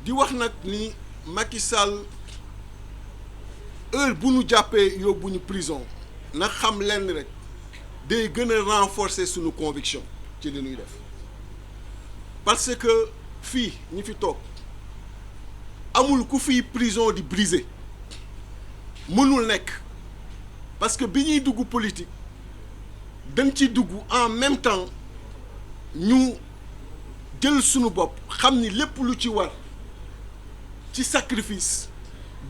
di wax nag ni Macky Sall heure bu ñu jàppee yóbbu ñu prison na xam lenn rek day gën a renforcer suñu conviction ci li ñuy def parce que fii ñi fi toog amul ku fiy prison di briser mënul nekk parce que bi ñuy dugg politique dañ ci dugg en même temps ñu jël sunu bopp xam ni lépp lu ci war ci sacrifice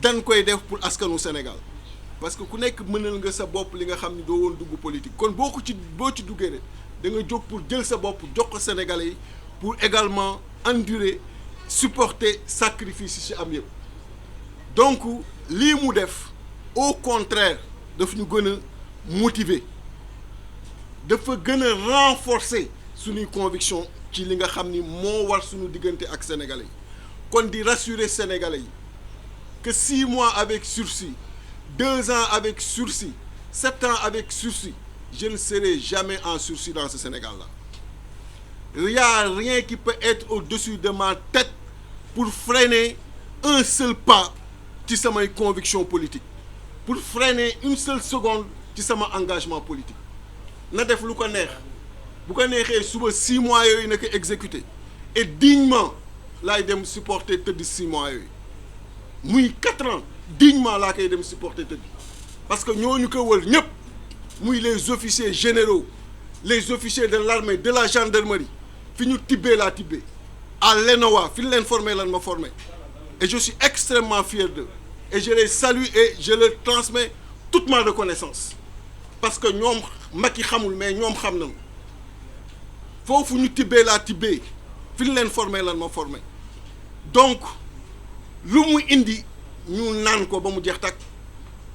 dañ koy def pour askanu Sénégal parce que ku nekk mënal nga sa bopp li nga xam ni doo woon dugg politique kon boo ci duggee rek da nga jóg pour jël sa bopp jox ko Sénégalais yi pour également endurer supporter sacrifice yi ci am yëpp donc lii mu def au contraire daf ñu gën a motiver dafa gën a renforcer suñuy conviction ci li nga xam ni moo war suñu diggante ak Sénégalais yi kon di rassurer Sénégalais yi que 6 mois avec sursis 2 ans avec sursis 7 ans avec sursis je ne serai jamais en sursis dans ce Sénégal-là. Il n'y a rien qui peut être au-dessus de ma tête pour freiner un seul pas ci samay conviction politique pour freiner une seule seconde ci sama engagement politique na def lu ko neex bu ko neexee suba 6 mois yooyu na ko exécuter et dignement laay dem supporter tëdd 6 mois yooyu muy 4 ans dignement laa koy dem supporter tëdd parce que ñooñu ko wër ñëpp muy les officiers généraux les officiers de l'armée de la gendarmerie fi ñu tibbee laa tibbee à l'ENOA fi ñu leen formé lan ma formé et je suis extrêmement fier d'eux et je les salue et je leur transmets toute ma reconnaissance parce que ñoom Macky xamul mais ñoom xam nañu foofu ñu tibbee laa tibbee fi ñu leen formé lan ma formé donc lu mu indi ñu naan ko ba mu jeex takk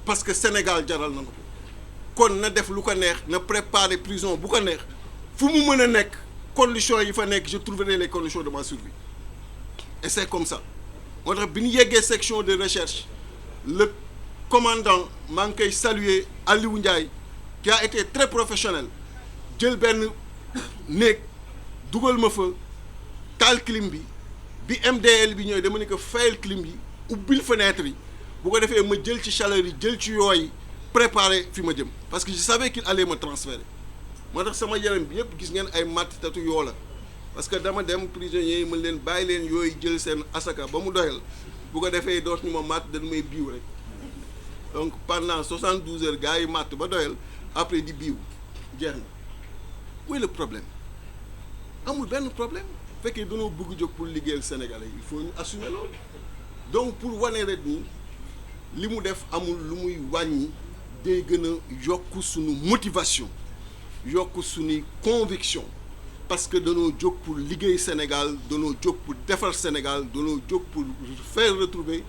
parce que Sénégal jaral nañu ko kon na def lu ko neex na préparer prison bu ko neex fu mu mën a nekk conditions yi fa nekk je trouverai les conditions de ma survie et c'est comme ça moo tax bi ñu yeggee section de recherche le commandant maa ngi koy saluer Aliou Ndiaye qui a été très professionnel jël benn néeg dugal ma fa taal clim bi MDL bi ñëwee dama ne ko fayal clim yi ubbil fenêtre yi bu ko defee ma jël ci chaleur yi jël ci yooyu préparer fi ma jëm parce que je savais qu'il allait me transférer moo tax sama yaram bi yëpp gis ngeen ay matt tatu yoo la parce que dama dem prisonniers yi mën leen bàyyi leen yooyu jël seen asaka ba mu doyal bu ko defee dootuñu ma matt dañu may biiw rek donc pendant 72 heures gars yi matt ba doyal après di biiw jeex na où est le problème amul benn problème fekkee dañoo bëgg jóg pour liggéeyal Sénégalais il faut ñu assumer loolu donc pour wane rek ni li mu def amul lu muy wàññi day gën a yokk suñu motivation yokk suñuy conviction parce que dañoo jóg pour liggéey Sénégal dañoo jóg pour defar Sénégal dañoo jóg pour faire retrouver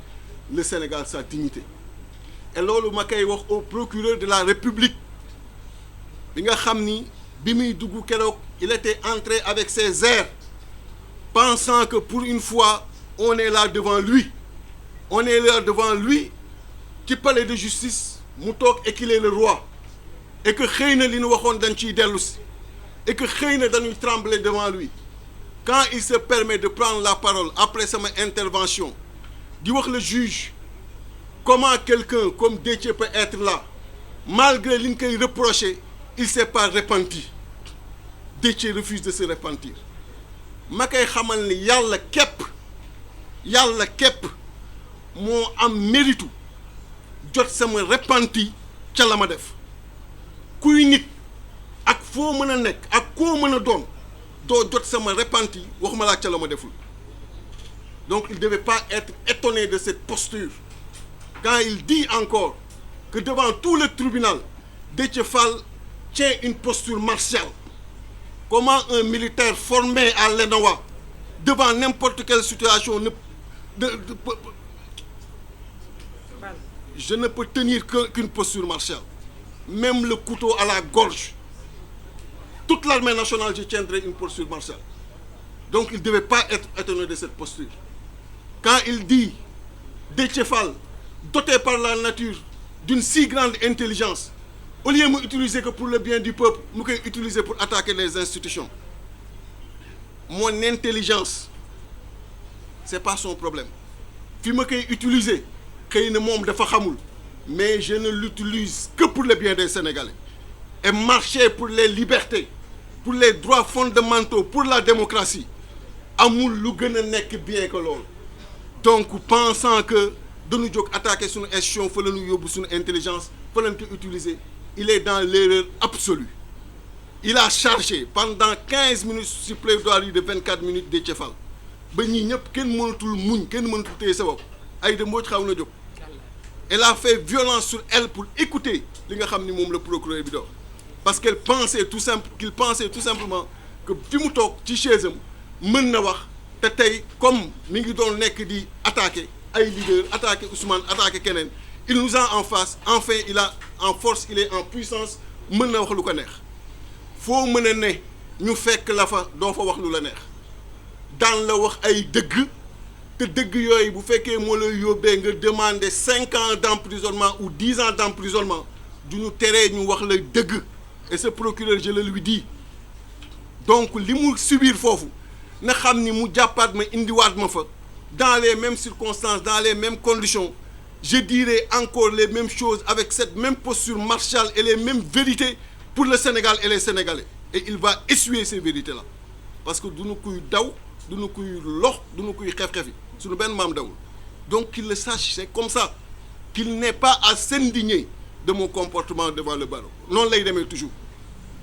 le Sénégal sa dignité et loolu ma koy wax au procureur de la République bi nga xam ni bi muy dugg keroog il était entré avec ses airs pensant que pour une fois on est là devant lui ci palais de justice mu toog et qu'il est le roi et que xëy na li ñu waxoon dañ ciy dellu si et que xëy na dañuy trembler devant lui quand il se permet de prendre la parole après sama intervention di wax le juge comment quelqu'un comme Déthié peut être là malgré li ñu koy reprocher il s'est pas repenti Déthié refuse de se repentir ma koy xamal ni yàlla képp moo am méritu jot sama repenti ca la ma def kuy nit ak foo mën a nekk ak koo mën a doon doo jot sama repenti waxuma laa ca la ma deful donc il devait pas être étonné de cette posture quand il dit encore que devant tout le tribunal Déthié Fall tient une posture martiale. Comment un militaire formé à l'ENOA devant n'importe quelle situation je ne peux tenir qu'une posture martiale. Même le couteau à la gorge. Toute l'armée nationale, je tiendrai une posture martiale. Donc il ne devait pas être étonné de cette posture. Quand il dit Déthié Fall, doté par la nature d'une si grande intelligence, au lieu de m'utiliser que pour le bien du peuple, nous pouvons utiliser pour attaquer les institutions. Mon intelligence c'est pas son problème fi ma koy utiliser xëy na moom dafa xamul mais je ne l'utilise que pour le bien des Sénégalais et marcher pour les libertés pour les droits fondamentaux pour la démocratie amul lu gën a nekk bien que loolu donc pensant que dañu jóg attaquer suñu institution fa la ñu yóbbu suñu intelligence fa lañ ko utiliser il est dans l'erreur absolue il a chargé pendant 15 minutes sur plaidoirie de 24 minutes de Fall ba ñii ñëpp kenn mënatul muñ kenn mënatul téye sa bopp Aïda Mbodj xaw na jóg elle a fait violence sur elle pour écouter li nga xam ni moom le procureur bi doon parce qu'il pensait tout simplement que fi mu toog ci chaise am mën na wax te tey comme mi ngi doon nekk di attaquer ay leaders attaquer Ousmane attaquer keneen il nous a en face enfin il a en force il est en puissance mën na wax lu ko neex foo mën a ne ñu fekk la fa doo fa wax lu la neex daan la wax ay dëgg te dëgg yooyu bu fekkee moo lay yóbbee nga demander 5 ans d'emprisonnement ou 10 ans d'emprisonnement du ñu teree ñu wax la dëgg et ce procureur je le lui dis donc li mu subir foofu na xam ni mu jàppaat ma indiwaat ma fa dans les mêmes circonstances dans les mêmes conditions je dirai encore les mêmes choses avec cette même posture martiale et les mêmes vérités pour le Sénégal et les Sénégalais et il va essuyer ces vérités-là parce que duñu kuy daw duñu kuy lox duñu kuy xef-xefi suñu benn maam dawul donc qu'il le sache c'est comme ça qu'il n'est pas à s'indigner de mon comportement devant le barreau noonu lay demee toujours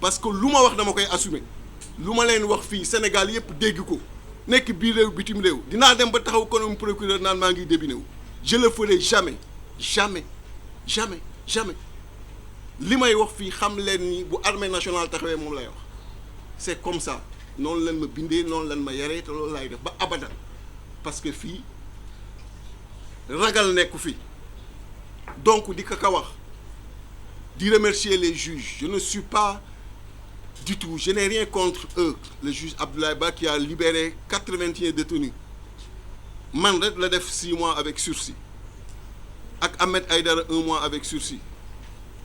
parce que lu ma wax dama koy assumer lu ma leen wax fii Sénégal yëpp dégg ko nekk biir réew bitim réew dinaa dem ba taxaw comme procureur naan maa ngi débiné wu je le ferai jamais li may wax fii xam leen ni bu armée nationale taxawee moom lay wax c'est comme ça noonu leen ma bindee noonu leen ma yaree te loolu laay def ba abadan parce que fii ragal nekku fii donc di ko wax di remercier les juges je ne suis pas du tout je n'ai rien contre eux le juge Abdoulaye Ba qui a libéré 81 détenus man rek la def 6 mois avec sursis ak Ahmed Aïdara 1 mois avec sursis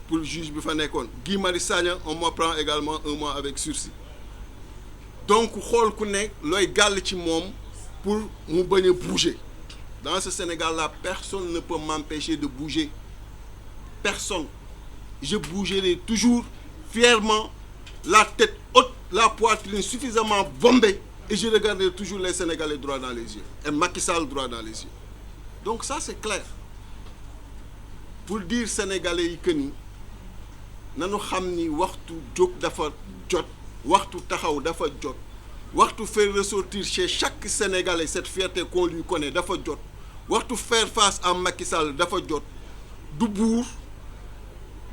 pour le juge bi fa nekkoon Guy Marius Sagna on me prend également 1 mois avec sursis donc xool ku ne looy gàll ci moom pour mu bañ a bouger dans ce Sénégal-là personne ne peut m'empêcher de bouger personne je bougerai toujours fièrement la tête haute la poitrine suffisamment bombée et je regarderai toujours les Sénégalais droit dans les yeux et Macky Sall droit dans les yeux donc ça c'est clair pour dire Sénégalais yi que ni nanu xam ni waxtu jóg dafa jot waxtu taxaw dafa jot waxtu faire ressortir chez chaque Sénégalais cette fierté qu'on lui connaît dafa jot waxtu faire face à Macky Sall dafa jot du buur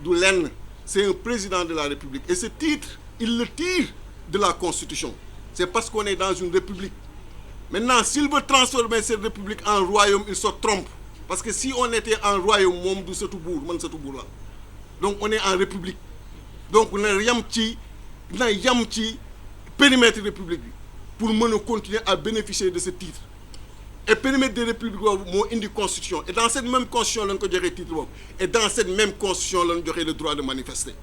du lenn c'est un président de la République et ce titre il le tire de la Constitution c'est parce qu'on est dans une république maintenant s'il veut transformer cette république en royaume il se trompe parce que si on était en royaume moom du sëtu buur man sëtu buur la donc on est en république donc na yam ci périmètre république bi pour mën a continuer à bénéficier de ce titre et périmètre de république boobu moo indi constitution et dans cette même constitution lañ ko joxee titre boobu et dans cette même constitution lañ joxee le droit de manifester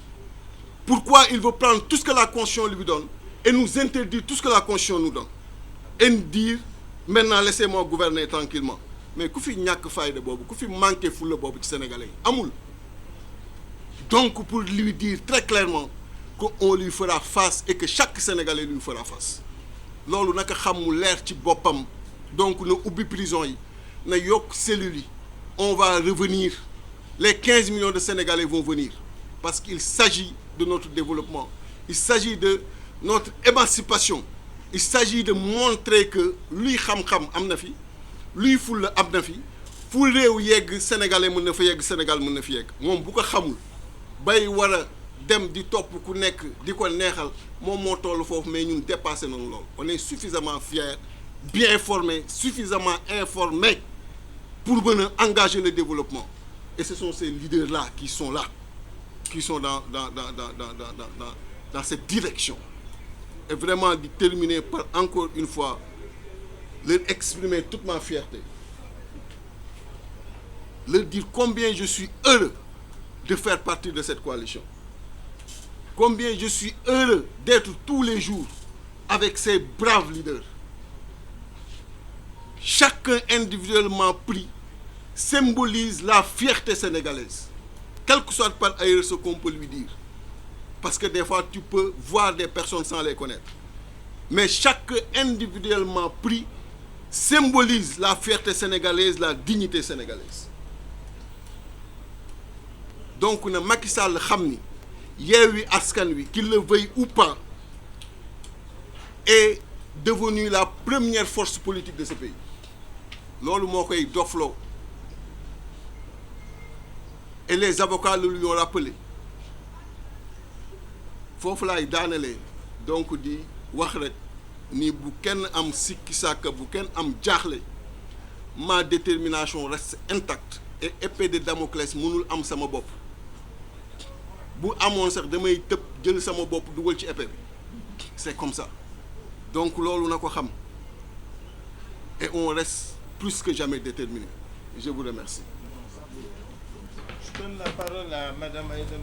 pourquoi il veut prendre tout ce que la constitution lui donne et nous interdire tout ce que la constitution nous donne et nous dire maintenant laissez-moi gouverner tranquillement mais ku fi ñàkk fayda boobu ku fi manqué fulla boobu ci sénégalais yi amul donc pour lui dire très clairement qu'on lui fera face et que chaque sénégalais lui fera face loolu naka xam mu leer ci boppam donc na ubbi prison yi na yokk cellules yi on va revenir les 15 millions de sénégalais vont venir parce qu'il s'agit de notre développement il s'agit de notre émancipation il s'agit de montrer que luy xam-xam am na fi luy fulla am na fi fu réew yegg sénégalais mën na fa yegg Sénégal mën na fi yegg moom bu ko xamul bay war a dem di topp ku nekk di ko neexal moom moo toll foofu mais ñun dépassé nañu loolu on est suffisamment fiers bien formés suffisamment informés pour mën a engager le développement et ce sont ces leaders-là qui sont dans cette direction et vraiment di terminer par encore une fois leur exprimer toute ma fierté leur dire combien je suis heureux de faire partie de cette coalition combien je suis heureux d'être tous les jours avec ces braves leaders chacun individuellement pris symbolise la fierté sénégalaise, quel que soit par ailleurs ce qu'on peut lui dire. Parce que des fois, tu peux voir des personnes sans les connaître. Mais chacun individuellement pris symbolise la fierté sénégalaise, la dignité sénégalaise. Donc, na Macky Sall xam ni Yewwi Askan Wi, qu'il le veuille ou pas, est devenu la première force politique de ce pays. Loolu moo koy dofloo. Et les avocats le lui ont rappelé. Foofu laay daanelee donc di wax rek ni bu kenn am sikki sàkka, bu kenn am jaaxle, ma détermination reste intacte et épée de Damoclès mënul am sama bopp. Bu amoon sax damay tëb jël sama bopp dugal ci épée bi. C'est comme ça. Donc loolu na ko xam. Et on reste plus que jamais déterminé. Je vous remercie. Je donne la parole à Madame Aïda.